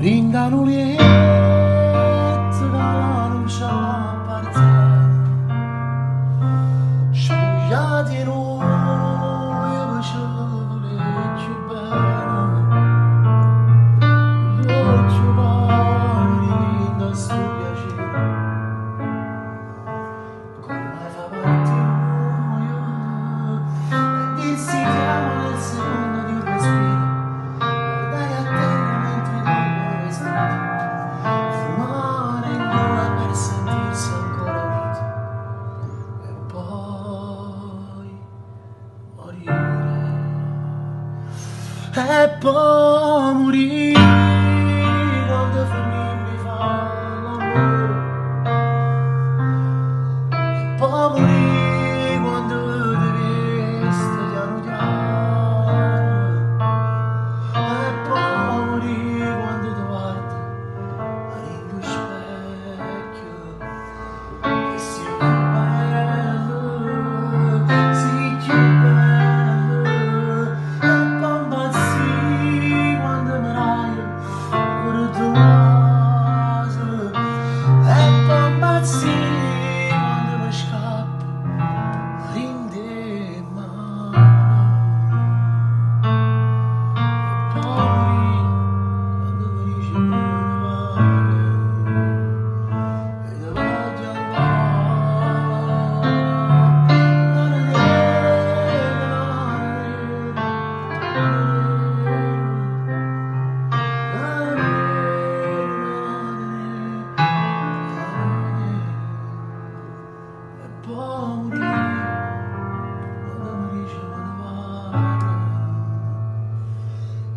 brindano liette da non c'è appartiene, spugliati e noi facciamo più bene, l'occhio mani da sto piacere, come fa parte noi, e insidiamo nel secondo di un respiro. E poi morire quando finirmi fa l'amore, e poi morire quando devi piano piano, e poi morire quando ti guardi allo specchio e sei più bello, sei più bello, e poi impazzire quando mi raio pure tu vaso, e poi impazzire quando mi scappo rinde mano, e poi quando mi dici non vale e io voglio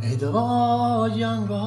e ti voglio ancora.